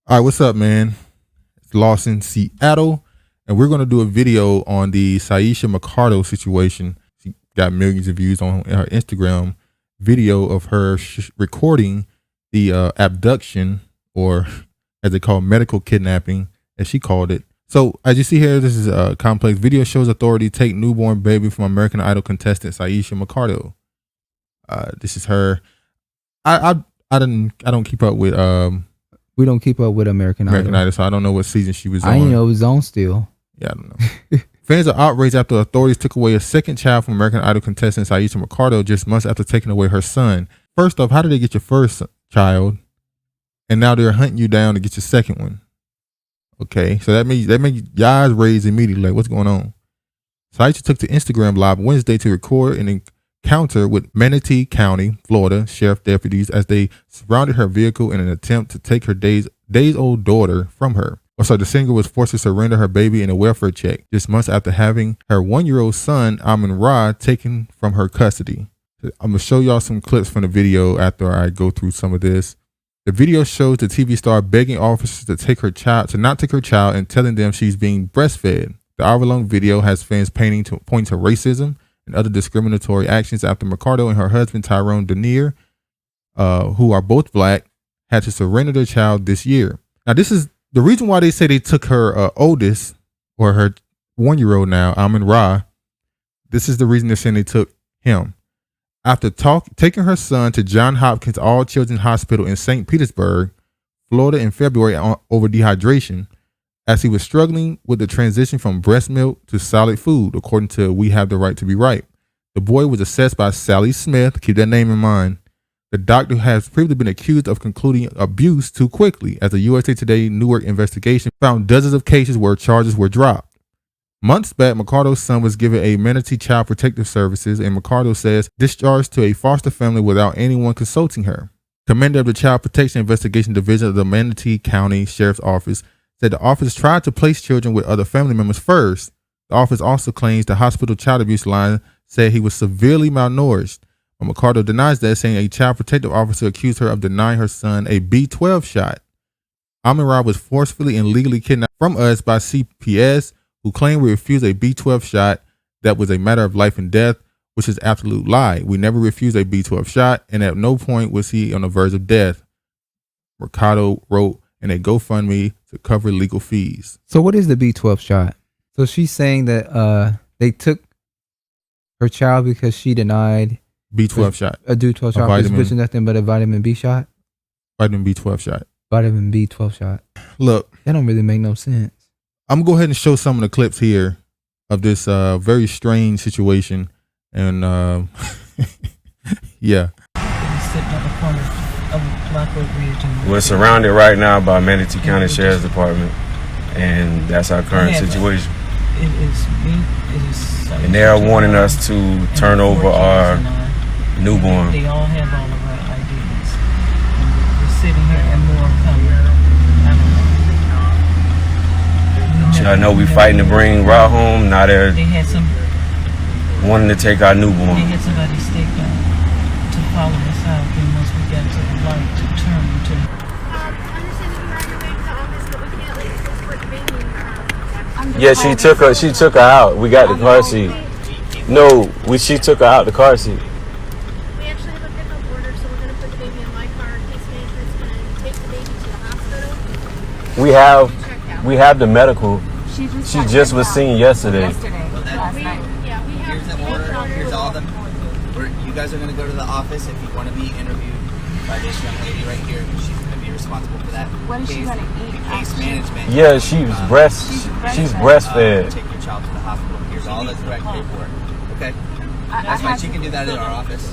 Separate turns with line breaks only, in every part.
All right, what's up, man? It's Lawson, Seattle, and we're going to do a video on the Syesha Mercado situation. She got millions of views on her Instagram video of her recording the abduction, or as they call medical kidnapping, as she called it. So as you see here, this is a complex video. Shows authority take newborn baby from American Idol contestant Syesha Mercado. This is her. I don't keep up with
We don't keep up with American Idol.
So I don't know what season she was on.
I didn't know it was on still.
Yeah, I don't know. Fans are outraged after authorities took away a second child from American Idol contestant Syesha Mercado just months after taking away her son. First off, how did they get your first child, and now they're hunting you down to get your second one? Okay, so that means your eyes raised immediately. Like, what's going on? Syesha took to Instagram Live Wednesday to record an encounter with Manatee County, Florida sheriff deputies as they surrounded her vehicle in an attempt to take her days-old daughter from her. So the singer was forced to surrender her baby in a welfare check just months after having her 1-year-old son, Amin Ra, taken from her custody. I'm going to show y'all some clips from the video after I go through some of this. The video shows the TV star begging officers to not take her child and telling them she's being breastfed. The hour-long video has fans pointing to racism and other discriminatory actions after Mercado and her husband Tyron Deener, who are both black, had to surrender their child this year. Now, this is the reason why they say they took her oldest, or her 1-year-old now, Amin Ra. This is the reason they're saying they took him. After taking her son to Johns Hopkins All Children's Hospital in St. Petersburg, Florida in February over dehydration, as he was struggling with the transition from breast milk to solid food, according to We Have the Right to Be Right. The boy was assessed by Sally Smith, keep that name in mind. The doctor has previously been accused of concluding abuse too quickly, as the USA Today Newark investigation found dozens of cases where charges were dropped. Months back, Mercado's son was given a Manatee Child Protective Services, and Mercado says discharged to a foster family without anyone consulting her. Commander of the Child Protection Investigation Division of the Manatee County Sheriff's Office said the office tried to place children with other family members first. The office also claims the hospital child abuse line said he was severely malnourished. But Mercado denies that, saying a child protective officer accused her of denying her son a B12 shot. Amin Ra was forcefully and legally kidnapped from us by CPS, who claimed we refused a B12 shot that was a matter of life and death, which is absolute lie. We never refused a B12 shot, and at no point was he on the verge of death, Mercado wrote in a GoFundMe to cover legal fees.
So what is the B12 shot? So she's saying that they took her child because she denied
B12 shot.
A B12 shot, which is nothing but a vitamin B shot.
Vitamin B12 shot.
Vitamin B12 shot.
Look,
that don't really make no sense.
I'm gonna go ahead and show some of the clips here of this very strange situation, and yeah.
We're surrounded right now by Manatee County Sheriff's Department, and that's our current situation. And they are wanting us to turn over our newborn.
They all have all of our IDs. We're sitting here and more coming.
I know we fighting to bring Ra home. Now they're wanting to take our newborn.
They had somebody staked out to follow us out, and once we got to the light, to turn to.
Yeah, she took her out. We got the car seat. No, she took her out the car seat.
We actually have a pickup order, so we're going to put the baby in my car. Case management's going to take the baby to the hospital.
We have the medical. She just was seen yesterday.
Last night. Yeah, we have.
Here's the order. Here's all of them. You guys are going to go to the office if you want to be interviewed by this young lady right here. She's going to be responsible for that.
What is she going to eat?
Case management.
Yeah, she's breastfed.
Take your child to the hospital. Here's all the correct paperwork. Okay. That's fine. She can do that in our office.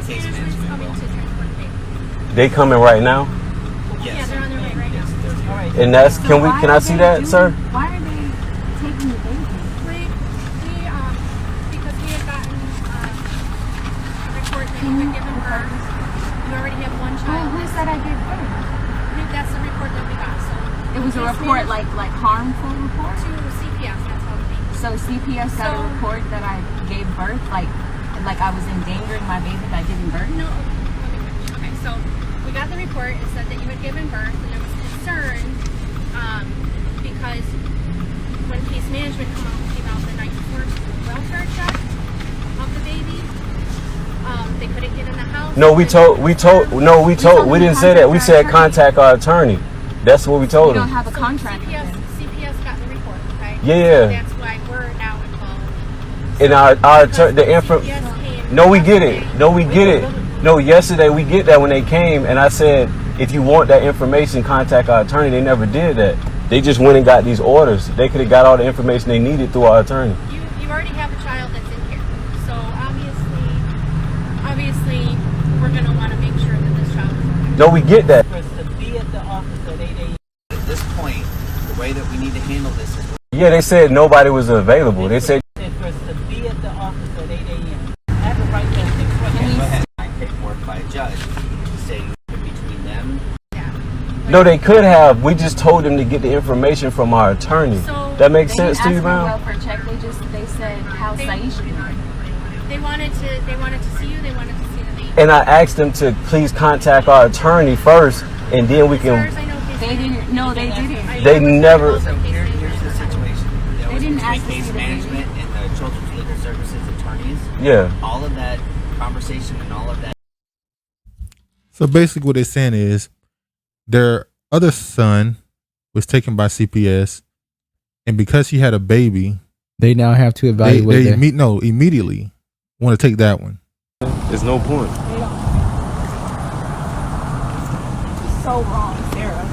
Case management's coming to transport the baby.
They coming right now?
Yes.
Yeah, they're on their way right now.
And that's can I see that, sir?
Why are they taking the baby? Because we had gotten a report that you had given birth. You already have one child.
Who said I gave birth?
That's the report that we got. So
it was a report, like harmful report?
To CPS, that's how it came.
So CPS got a report that I gave birth, like like I was endangering my baby by giving birth?
No. Okay, so we got the report. It said that you had given birth, and there was concern because when case management came out the night before to do a welfare check of the baby, they couldn't get in the house.
No, we didn't say that. We said contact our attorney. That's what we told
You
him.
don't have a contract.
CPS got the report, okay?
Yeah.
So that's why we're now involved.
And our the info. No, we get it. No, we get it. No, yesterday we get that when they came, and I said, if you want that information, contact our attorney. They never did that. They just went and got these orders. They could have got all the information they needed through our attorney.
You already have a child that's in here, so obviously, we're gonna want to make sure that this child is in here.
No, we get that.
To be at the office at 8 a.m.
At this point, the way that we need to handle this is
Yeah, they said nobody was available. They said
To be at the office at 8 a.m. I have a right to take questions.
go ahead and sign paperwork by a judge saying between them.
no, they could have. We just told them to get the information from our attorney.
So
That makes
They
sense
didn't
to you,
ask for a
ma'am?
welfare check. They said how
They-
Syesha doing.
They wanted to see you. They wanted to see the baby.
And I asked them to please contact our attorney first, and then we
As far
can.
as I know, case
They
management-
didn't. No, they didn't.
They never.
So here's the situation. That was
didn't
between
ask to
case
see the baby.
management and the Children's Legal Services attorneys.
Yeah.
All of that conversation and all of that.
So basically, what they're saying is their other son was taken by CPS, and because she had a baby,
They now have to
they
evaluate that.
immediately want to take that one.
There's no point.
So wrong, Sarah.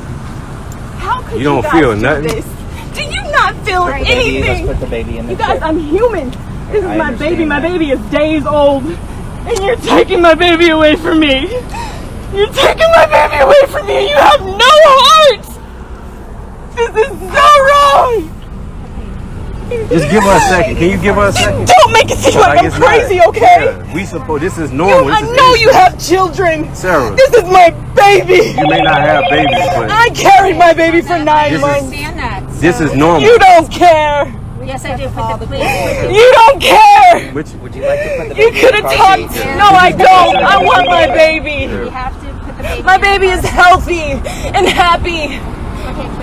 How could
You don't
guys
feel
do
nothing?
this? Do you not feel
Let's
anything?
put the baby in the
You guys,
crib.
I'm human. This is
I
my baby.
understand
My
that.
baby is days old. And you're taking my baby away from me. You're taking my baby away from me and you have no heart. This is so wrong.
Just give her a second. Can you give her a second?
Don't make it seem like I'm
it's not.
crazy, okay?
Yeah, we suppose this is normal.
I
This is
know you
innocent.
have children.
Sarah.
This is my baby.
You may not have babies, but
I carried my baby for 9
This is-
months.
Understand that.
this is normal.
You don't care.
Yes, I do. Put the please.
You don't care.
Which,
Would you like to put the
You
baby
could
in the
have
car
talked.
seat?
No, I don't. I want my baby.
You have to put the baby.
My baby is healthy and happy.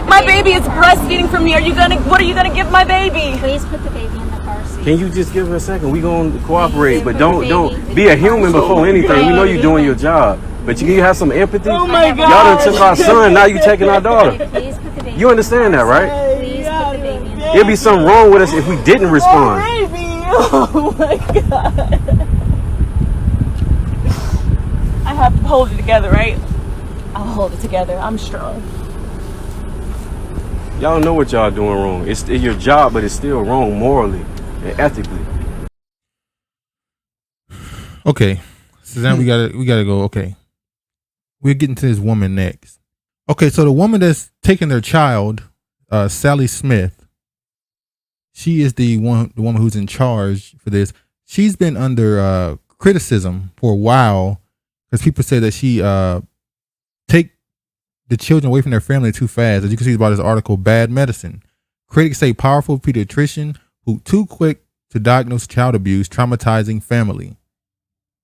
My baby is breastfeeding from me. What are you gonna give my baby?
Please put the baby in the car seat.
can you just give her a second? We gonna cooperate, but don't be a human before anything. We know you're doing your job, but you have some empathy.
Oh my
Y'all
God.
done took our son. Now you taking our daughter.
Please put the baby.
You understand that, right?
Please put the baby in.
There'd be something wrong with us if we didn't
Oh,
respond.
baby. Oh my God. I have to hold it together, right? I'll hold it together. I'm strong.
Y'all know what y'all doing wrong. It's your job, but it's still wrong morally and ethically.
Okay, so now we gotta go. Okay, we're getting to this woman next. Okay, so the woman that's taking their child, Sally Smith, she is the woman who's in charge for this. She's been under criticism for a while because people say that she take the children away from their family too fast. As you can see about this article, Bad Medicine. Critics say powerful pediatrician who too quick to diagnose child abuse, traumatizing family.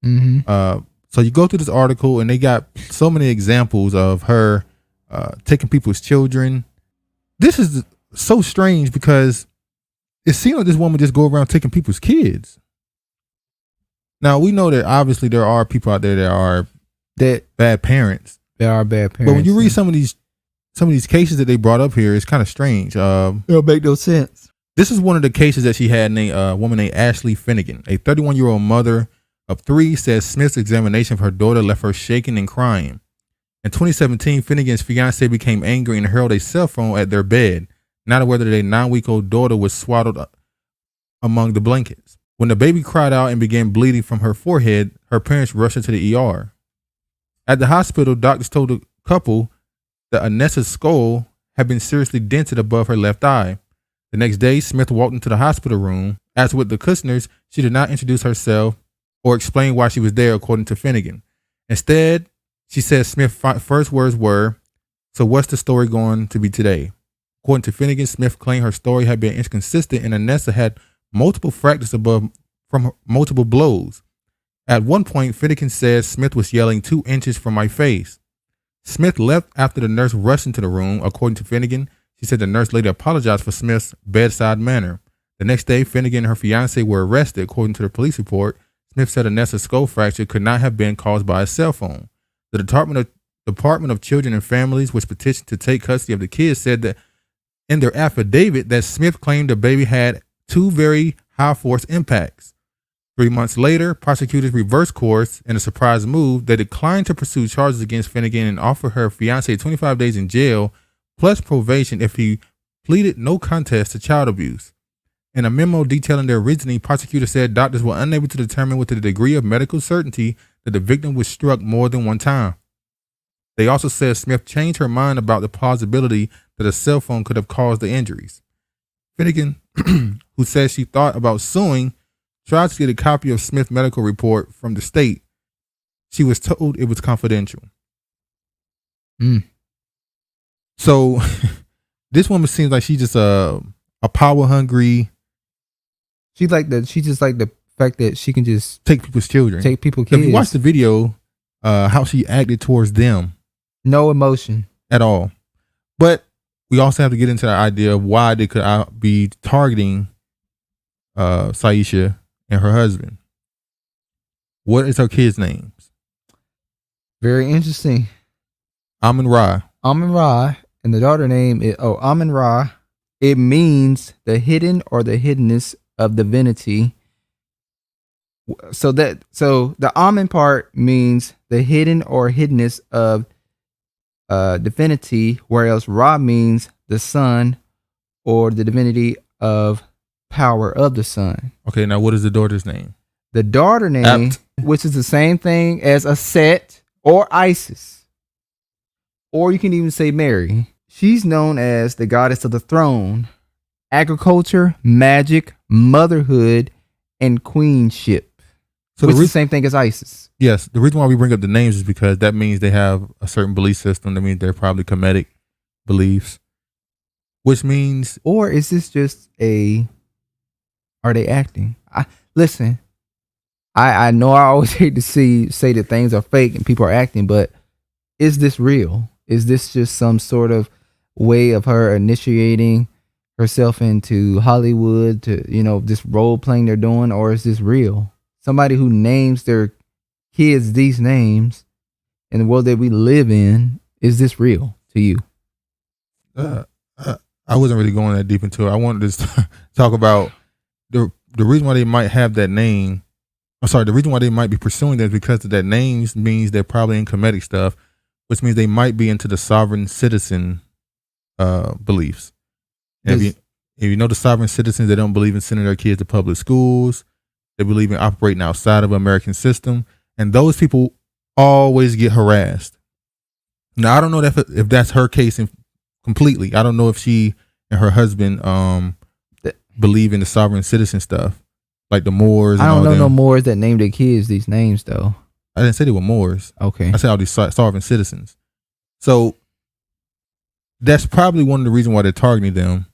Mm-hmm.
So you go through this article and they got so many examples of her taking people's children. This is so strange because it seems like this woman just go around taking people's kids. Now we know that obviously there are people out there that bad parents.
There are bad parents.
But when you read some of these cases that they brought up here, it's kind of strange.
it don't make no sense.
This is one of the cases that she had. A woman named Ashley Finnegan, a 31-year-old mother of 3, says Smith's examination of her daughter left her shaking and crying. In 2017, Finnegan's fiance became angry and hurled a cell phone at their bed, not aware that their 9-week-old daughter was swaddled among the blankets. When the baby cried out and began bleeding from her forehead, her parents rushed her to the ER. At the hospital, doctors told the couple that Anessa's skull had been seriously dented above her left eye. The next day, Smith walked into the hospital room. As with the Kushners, she did not introduce herself or explain why she was there, according to Finnegan. Instead, she said Smith's first words were, "So what's the story going to be today?" According to Finnegan, Smith claimed her story had been inconsistent and Anessa had multiple fractures from multiple blows. At one point, Finnegan said Smith was yelling 2 inches from my face. Smith left after the nurse rushed into the room. According to Finnegan, she said the nurse later apologized for Smith's bedside manner. The next day, Finnegan and her fiancé were arrested. According to the police report, Smith said Anessa's skull fracture could not have been caused by a cell phone. The Department of Children and Families, which petitioned to take custody of the kids, said that in their affidavit that Smith claimed the baby had 2 very high force impacts. 3 months later, prosecutors reversed course in a surprise move. They declined to pursue charges against Finnegan and offered her fiancé 25 days in jail plus probation if he pleaded no contest to child abuse. In a memo detailing their reasoning, prosecutors said doctors were unable to determine with the degree of medical certainty that the victim was struck more than one time. They also said Smith changed her mind about the plausibility that a cell phone could have caused the injuries. Finnegan, who said she thought about suing, tried to get a copy of Smith's medical report from the state. She was told it was confidential. So this woman seems like she's just a power hungry.
She just like the fact that she can just
take people's children.
Take people's
If
kids.
you watch the video, how she acted towards them.
No emotion.
At all. But we also have to get into the idea of why they could be targeting Syesha and her husband. What is her kids' names?
Very interesting.
Amin Ra.
Amin Ra. And the daughter name is Amin Ra. It means the hidden or the hiddenness of divinity. So the Amin part means the hidden or hiddenness of divinity, whereas Ra means the sun or the divinity of power of the sun.
Okay, now what is the daughter's name?
The daughter name, which is the same thing as Aset or Isis, or you can even say Mary. She's known as the goddess of the throne, agriculture, magic, motherhood, and queenship. So which is the same thing as Isis.
Yes, the reason why we bring up the names is because that means they have a certain belief system. That means they're probably Kemetic beliefs, which means,
or is this just are they acting? Listen, I know I always hate to say that things are fake and people are acting, but is this real? Is this just some sort of way of her initiating herself into Hollywood to, this role playing they're doing, or is this real? Somebody who names their kids these names in the world that we live in, is this real to you?
I wasn't really going that deep into it. I wanted to talk about the reason why they might have that name. The reason why they might be pursuing that is because of that name means they're probably in Kemetic stuff, which means they might be into the sovereign citizen beliefs. And if you know the sovereign citizens, they don't believe in sending their kids to public schools. They believe in operating outside of the American system. And those people always get harassed. Now, I don't know if that's her case completely. I don't know if she and her husband believe in the sovereign citizen stuff, like the Moors.
I don't know no Moors that name their kids these names, though.
I didn't say they were Moors.
Okay.
I said all these sovereign citizens. So that's probably one of the reasons why they're targeting them.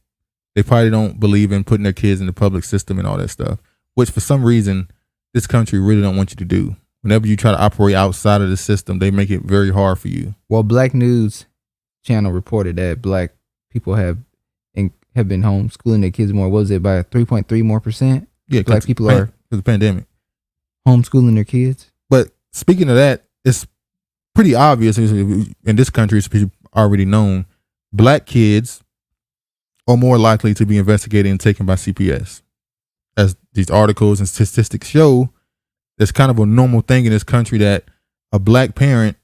They probably don't believe in putting their kids in the public system and all that stuff, which for some reason this country really don't want you to do. Whenever you try to operate outside of the system, they make it very hard for you.
Well, Black News Channel reported that Black people have been homeschooling their kids more. What was it, by 3.3 more percent?
Yeah,
Black people are
the pandemic
homeschooling their kids.
But speaking of that, it's pretty obvious in this country. It's already known. Black kids are more likely to be investigated and taken by CPS, as these articles and statistics show. It's kind of a normal thing in this country that a black parent,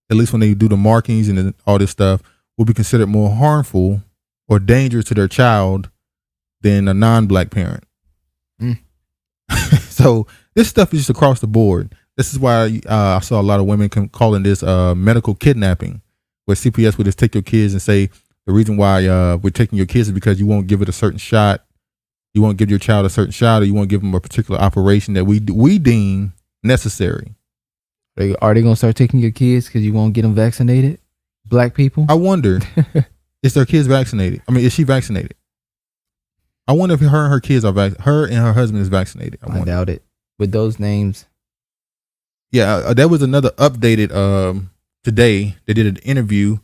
at least when they do the markings and all this stuff, will be considered more harmful or dangerous to their child than a non-black parent. So this stuff is just across the board. This is why I saw a lot of women calling this medical kidnapping, where CPS would just take your kids and say the reason why we're taking your kids is because you won't give it a certain shot. You won't give your child a certain shot, or you won't give them a particular operation that we deem necessary.
Are they going to start taking your kids because you won't get them vaccinated? Black people?
I wonder, is their kids vaccinated? I mean, is she vaccinated? I wonder if her and her kids are her and her husband is vaccinated.
I doubt it. With those names,
Yeah, that was another updated. Today they did an interview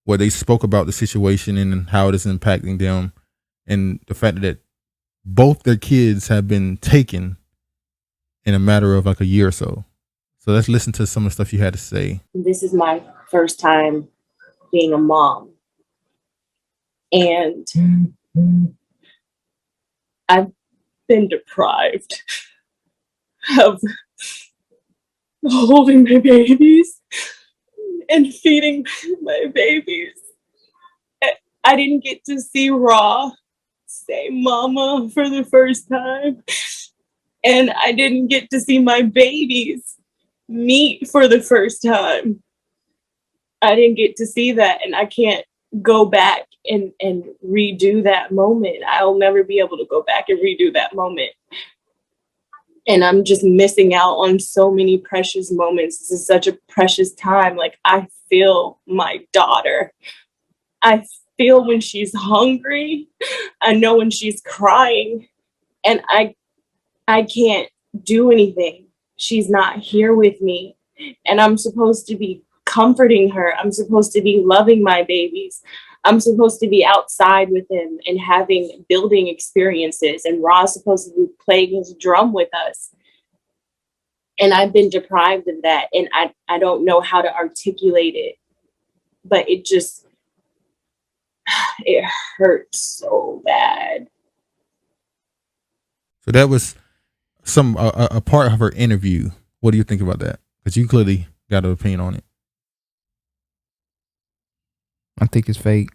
where they spoke about the situation and how it is impacting them, and the fact that both their kids have been taken in a matter of like a year or so. So let's listen to some of the stuff you had to say.
This is my first time being a mom. And I've been deprived of holding my babies and feeding my babies. I didn't get to see Raw say mama for the first time. And I didn't get to see my babies meet for the first time. I didn't get to see that, and I can't go back and redo that moment. I'll never be able to go back and redo that moment. And I'm just missing out on so many precious moments. This is such a precious time. Like, I feel my daughter. I feel when she's hungry. I know when she's crying. And I can't do anything. She's not here with me. And I'm supposed to be comforting her. I'm supposed to be loving my babies. I'm supposed to be outside with him and having building experiences. And Ra's supposed to be playing his drum with us. And I've been deprived of that. And I don't know how to articulate it. But it hurts so bad.
So that was a part of her interview. What do you think about that? Because you clearly got an opinion on it.
I think it's fake.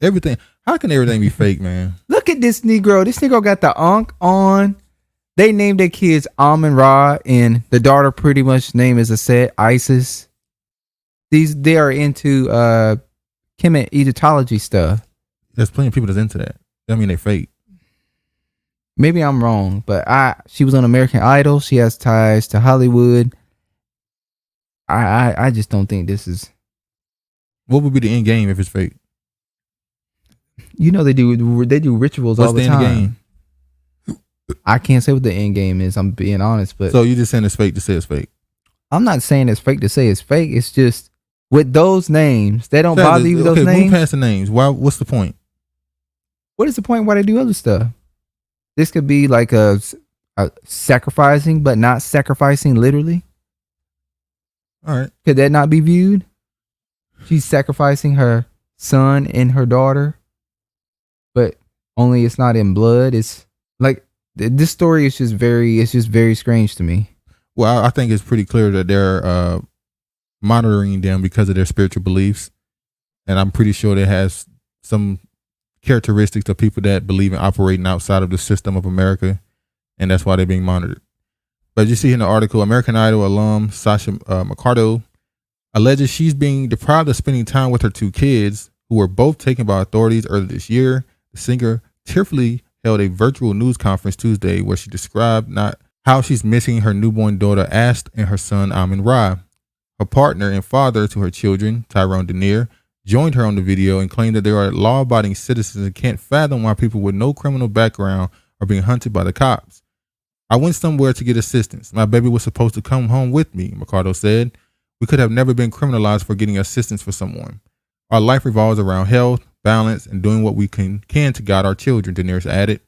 Everything. How can everything be fake, man?
Look at this Negro. This Negro got the unk on. They named their kids Amon Ra, and the daughter pretty much name is Aset, Isis. They are into chem and Egyptology stuff.
There's plenty of people that's into that. I mean, they're fake.
Maybe I'm wrong, but she was on American Idol. She has ties to Hollywood. I just don't think this is.
What would be the end game if it's fake?
You know they do rituals all the time. I can't say what the end game is. I'm being honest, but
so you just saying it's fake to say it's fake?
I'm not saying it's fake to say it's fake. It's just with those names, they don't bother you with those names.
Move past the names. Why? What's the point?
What is the point? Why they do other stuff? This could be like a sacrificing, but not sacrificing literally.
All right.
Could that not be viewed? She's sacrificing her son and her daughter, but only it's not in blood. It's like this story is just very strange to me.
Well, I think it's pretty clear that they're monitoring them because of their spiritual beliefs, and I'm pretty sure it has some characteristics of people that believe in operating outside of the system of America, and that's why they're being monitored. But you see in the article, American Idol alum Syesha Mercado alleges she's being deprived of spending time with her two kids, who were both taken by authorities earlier this year. The singer tearfully held a virtual news conference Tuesday where she described not how she's missing her newborn daughter Ast and her son Amon Ra. Her partner and father to her children, Tyron Deener, joined her on the video and claimed that they are law-abiding citizens and can't fathom why people with no criminal background are being hunted by the cops. I went somewhere to get assistance. My baby was supposed to come home with me, Mercado said. We could have never been criminalized for getting assistance for someone. Our life revolves around health, balance, and doing what we can to guide our children, Deener added.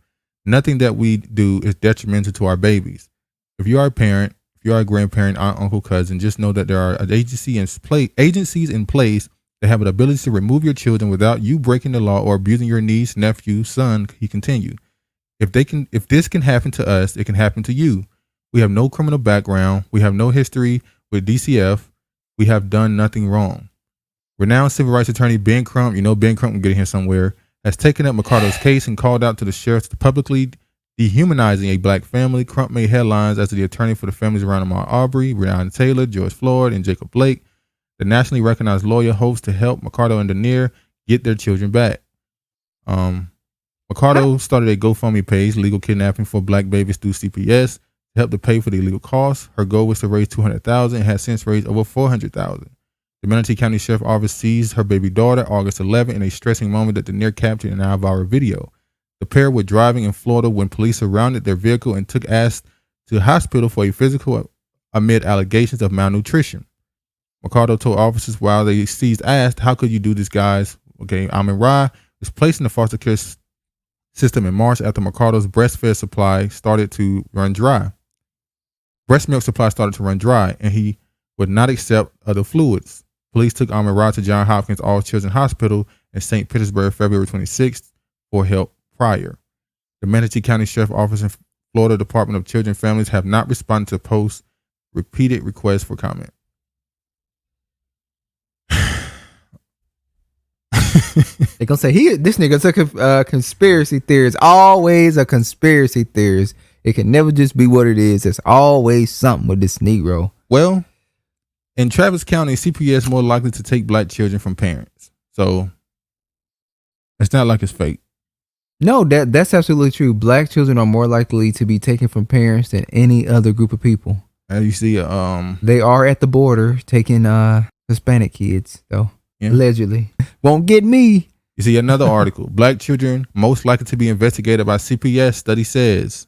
Nothing that we do is detrimental to our babies. If you are a parent, if you are a grandparent, aunt, uncle, cousin, just know that there are agencies in place that have an ability to remove your children without you breaking the law or abusing your niece, nephew, son, he continued. If this can happen to us, it can happen to you. We have no criminal background. We have no history with DCF. We have done nothing wrong. Renowned civil rights attorney Ben Crump, Ben Crump can get in here somewhere, has taken up Mercado's case and called out to the sheriffs to publicly dehumanizing a black family. Crump made headlines as the attorney for the families around Ahmaud Arbery, Breonna Taylor, George Floyd, and Jacob Blake. The nationally recognized lawyer hopes to help Mercado and Deener get their children back. Mercado started a GoFundMe page, Legal Kidnapping for Black Babies through CPS, to help to pay for the legal costs. Her goal was to raise $200,000 and has since raised over $400,000. The Manatee County Sheriff's Office seized her baby daughter August 11 in a stressing moment that Deener captured in a now-viral video. The pair were driving in Florida when police surrounded their vehicle and took Ast to the hospital for a physical amid allegations of malnutrition. Mercado told officers while they seized asked, "How could you do this, guys?" Okay, Amin Ra was placed in the foster care system in March after Mercado's breastfed supply started to run dry. Breast milk supply started to run dry, and he would not accept other fluids. Police took Amin Ra to Johns Hopkins All Children's Hospital in St. Petersburg February 26th for help prior. The Manatee County Sheriff's Office and Florida Department of Children and Families have not responded to Post's repeated requests for comment.
They gonna say this nigga's a conspiracy theorist. Always a conspiracy theorist. It can never just be what it is. There's always something with this Negro.
Well, in Travis County, CPS more likely to take black children from parents. So it's not like it's fake.
No, that's absolutely true. Black children are more likely to be taken from parents than any other group of people.
You see,
they are at the border taking Hispanic kids, though. Yeah. Allegedly. Won't get me.
You see another article. Black children most likely to be investigated by CPS, study says.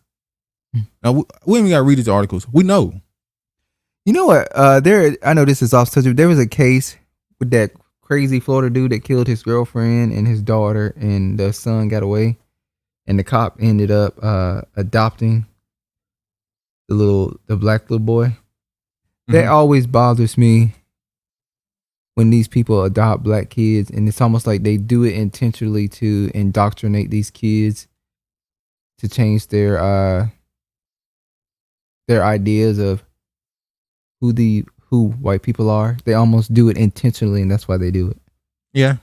Now, we ain't got to read these articles. We know.
You know what? I know this is off subject. There was a case with that crazy Florida dude that killed his girlfriend and his daughter, and the son got away, and the cop ended up adopting the black little boy. Mm-hmm. That always bothers me when these people adopt black kids, and it's almost like they do it intentionally to indoctrinate these kids to change their ideas of who white people are. They almost do it intentionally, and that's why they do it.
Yeah,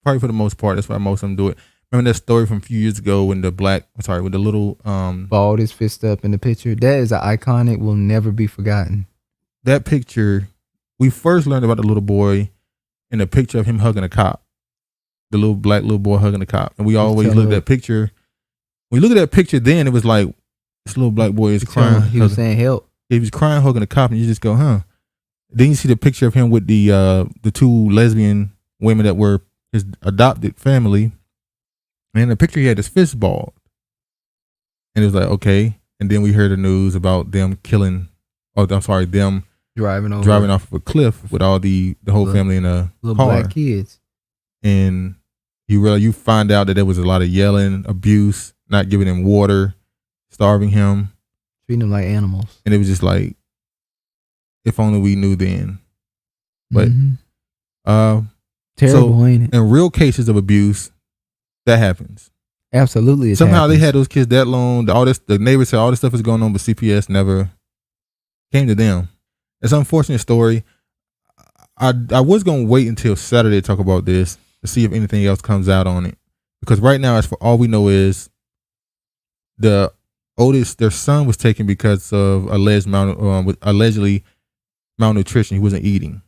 probably for the most part. That's why most of them do it. Remember that story from a few years ago when with the little
balled his fist up in the picture? That is an iconic, will never be forgotten.
That picture, we first learned about the little boy in a picture of him hugging a cop. The little black little boy hugging a cop. And we always look at that picture. When we look at that picture then, it was like, this little black boy is crying.
He was saying help.
He was crying, hugging a cop, and you just go, huh? Then you see the picture of him with the two lesbian women that were his adopted family. And in the picture, he had his fist balled. And it was like, okay. And then we heard the news about them them driving off of a cliff with all the whole family in a
little
car.
Black kids.
And you find out that there was a lot of yelling, abuse, not giving him water, starving him,
treating them like animals.
And it was just like, if only we knew then. But
terrible, ain't it?
In real cases of abuse, that happens.
Absolutely.
Somehow they had those kids that long. The neighbors said all this stuff is going on, but CPS never came to them. It's an unfortunate story. I was going to wait until Saturday to talk about this to see if anything else comes out on it. Because right now, as for all we know is their son was taken because of allegedly malnutrition. He wasn't eating.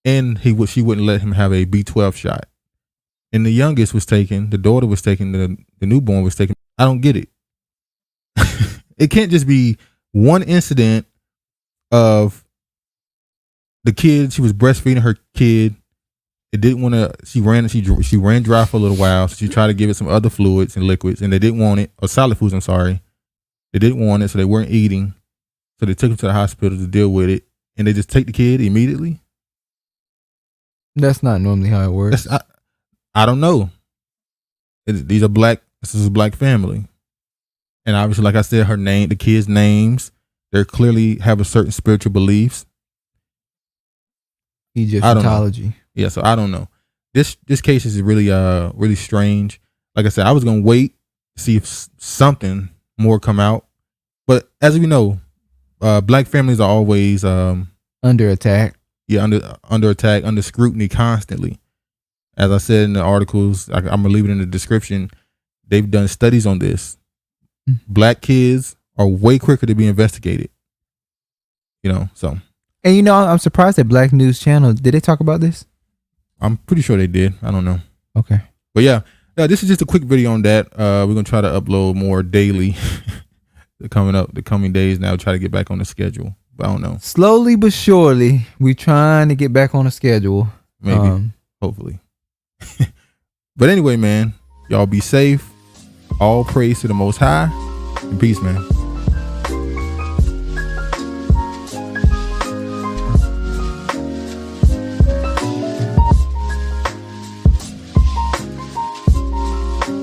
And she wouldn't let him have a B12 shot. And the youngest was taken, the daughter was taken, the newborn was taken. I don't get it. It can't just be one incident of the kid. She was breastfeeding her kid. It didn't want to. She ran dry for a little while. So she tried to give it some other fluids and liquids, and they didn't want it, or solid foods. I'm sorry, they didn't want it, so they weren't eating. So they took him to the hospital to deal with it, and they just take the kid immediately.
That's not normally how it works.
I don't know. This is a black family. And obviously, like I said, the kids' names, they clearly have a certain spiritual beliefs.
Egyptology.
Yeah, so I don't know. This case is really really strange. Like I said, I was gonna wait to see if something more come out. But as we know, black families are always
under attack.
Yeah, under attack, under scrutiny constantly. As I said in the articles, I'm gonna leave it in the description. They've done studies on this. Black kids are way quicker to be investigated. So.
And I'm surprised that Black News Channel, did they talk about this?
I'm pretty sure they did. I don't know.
Okay.
But yeah, this is just a quick video on that. We're gonna try to upload more daily. the coming days now. Try to get back on the schedule. But I don't know.
Slowly but surely, we're trying to get back on the schedule.
Maybe. Hopefully. But anyway, man, y'all be safe. All praise to the Most High. And peace, man.